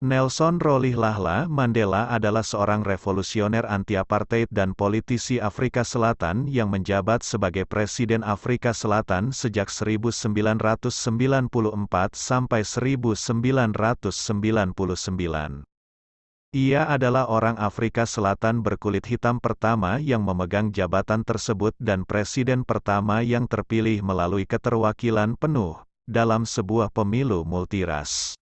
Nelson Rolihlahla Mandela adalah seorang revolusioner anti-apartheid dan politisi Afrika Selatan yang menjabat sebagai Presiden Afrika Selatan sejak 1994 sampai 1999. Ia adalah orang Afrika Selatan berkulit hitam pertama yang memegang jabatan tersebut dan presiden pertama yang terpilih melalui keterwakilan penuh dalam sebuah pemilu multiras.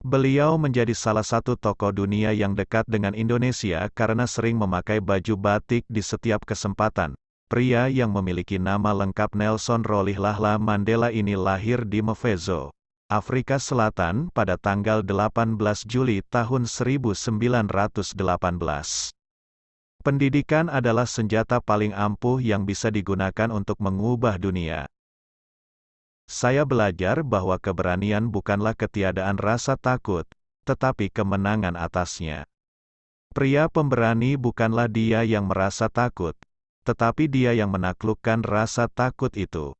Beliau menjadi salah satu tokoh dunia yang dekat dengan Indonesia karena sering memakai baju batik di setiap kesempatan. Pria yang memiliki nama lengkap Nelson Rolihlahla Mandela ini lahir di Mvezo, Afrika Selatan pada tanggal 18 Juli tahun 1918. Pendidikan adalah senjata paling ampuh yang bisa digunakan untuk mengubah dunia. Saya belajar bahwa keberanian bukanlah ketiadaan rasa takut, tetapi kemenangan atasnya. Pria pemberani bukanlah dia yang merasa takut, tetapi dia yang menaklukkan rasa takut itu.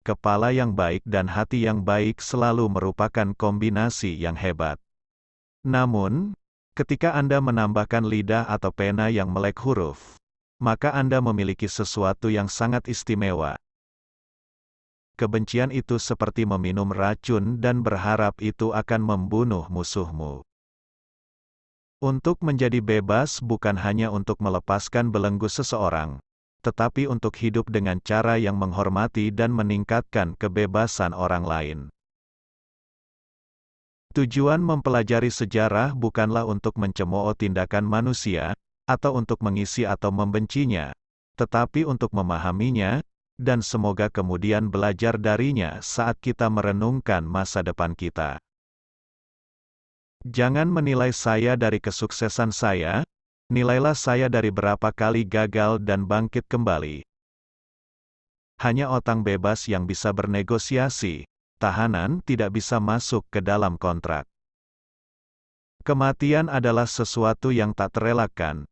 Kepala yang baik dan hati yang baik selalu merupakan kombinasi yang hebat. Namun, ketika Anda menambahkan lidah atau pena yang melek huruf, maka Anda memiliki sesuatu yang sangat istimewa. Kebencian itu seperti meminum racun dan berharap itu akan membunuh musuhmu. Untuk menjadi bebas bukan hanya untuk melepaskan belenggu seseorang, tetapi untuk hidup dengan cara yang menghormati dan meningkatkan kebebasan orang lain. Tujuan mempelajari sejarah bukanlah untuk mencemooh tindakan manusia, atau untuk mengisi atau membencinya, tetapi untuk memahaminya, dan semoga kemudian belajar darinya saat kita merenungkan masa depan kita. Jangan menilai saya dari kesuksesan saya, nilailah saya dari berapa kali gagal dan bangkit kembali. Hanya orang bebas yang bisa bernegosiasi, tahanan tidak bisa masuk ke dalam kontrak. Kematian adalah sesuatu yang tak terelakkan.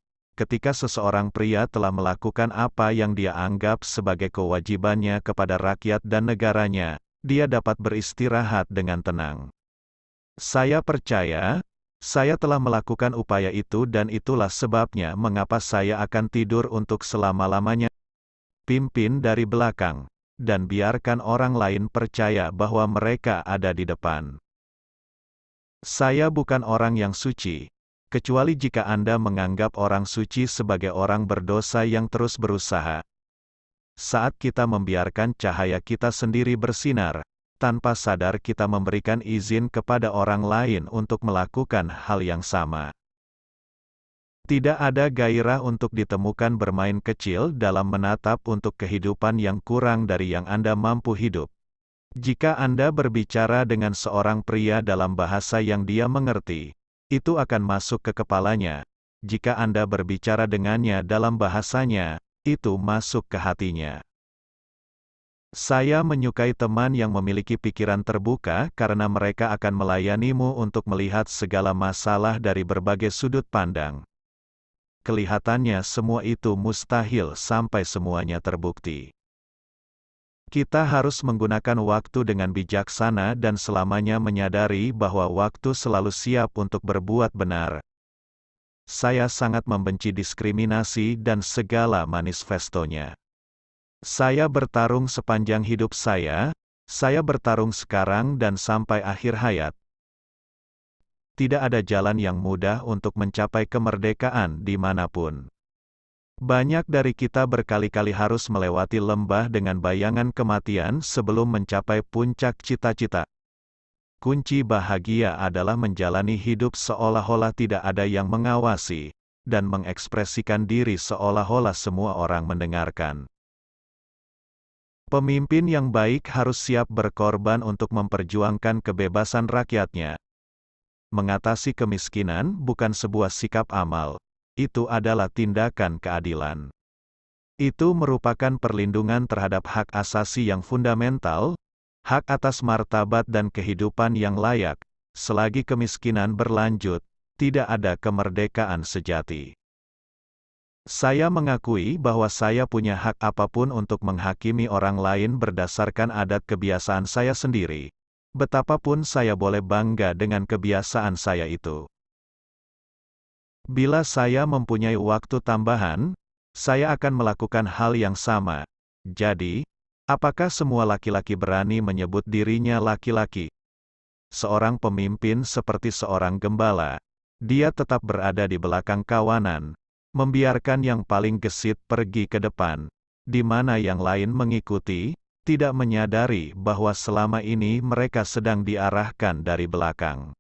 Ketika seseorang pria telah melakukan apa yang dia anggap sebagai kewajibannya kepada rakyat dan negaranya, dia dapat beristirahat dengan tenang. Saya percaya, saya telah melakukan upaya itu dan itulah sebabnya mengapa saya akan tidur untuk selama-lamanya. Pimpin dari belakang, dan biarkan orang lain percaya bahwa mereka ada di depan. Saya bukan orang yang suci. Kecuali jika Anda menganggap orang suci sebagai orang berdosa yang terus berusaha. Saat kita membiarkan cahaya kita sendiri bersinar, tanpa sadar kita memberikan izin kepada orang lain untuk melakukan hal yang sama. Tidak ada gairah untuk ditemukan bermain kecil dalam menatap untuk kehidupan yang kurang dari yang Anda mampu hidup. Jika Anda berbicara dengan seorang pria dalam bahasa yang dia mengerti, itu akan masuk ke kepalanya. Jika Anda berbicara dengannya dalam bahasanya, itu masuk ke hatinya. Saya menyukai teman yang memiliki pikiran terbuka karena mereka akan melayanimu untuk melihat segala masalah dari berbagai sudut pandang. Kelihatannya semua itu mustahil sampai semuanya terbukti. Kita harus menggunakan waktu dengan bijaksana dan selamanya menyadari bahwa waktu selalu siap untuk berbuat benar. Saya sangat membenci diskriminasi dan segala manifestonya. Saya bertarung sepanjang hidup saya bertarung sekarang dan sampai akhir hayat. Tidak ada jalan yang mudah untuk mencapai kemerdekaan dimanapun. Banyak dari kita berkali-kali harus melewati lembah dengan bayangan kematian sebelum mencapai puncak cita-cita. Kunci bahagia adalah menjalani hidup seolah-olah tidak ada yang mengawasi, dan mengekspresikan diri seolah-olah semua orang mendengarkan. Pemimpin yang baik harus siap berkorban untuk memperjuangkan kebebasan rakyatnya. Mengatasi kemiskinan bukan sebuah sikap amal. Itu adalah tindakan keadilan. Itu merupakan perlindungan terhadap hak asasi yang fundamental, hak atas martabat dan kehidupan yang layak. Selagi kemiskinan berlanjut, tidak ada kemerdekaan sejati. Saya mengakui bahwa saya punya hak apapun untuk menghakimi orang lain berdasarkan adat kebiasaan saya sendiri. Betapapun saya boleh bangga dengan kebiasaan saya itu. Bila saya mempunyai waktu tambahan, saya akan melakukan hal yang sama. Jadi, apakah semua laki-laki berani menyebut dirinya laki-laki? Seorang pemimpin seperti seorang gembala. Dia tetap berada di belakang kawanan, membiarkan yang paling gesit pergi ke depan, di mana yang lain mengikuti, tidak menyadari bahwa selama ini mereka sedang diarahkan dari belakang.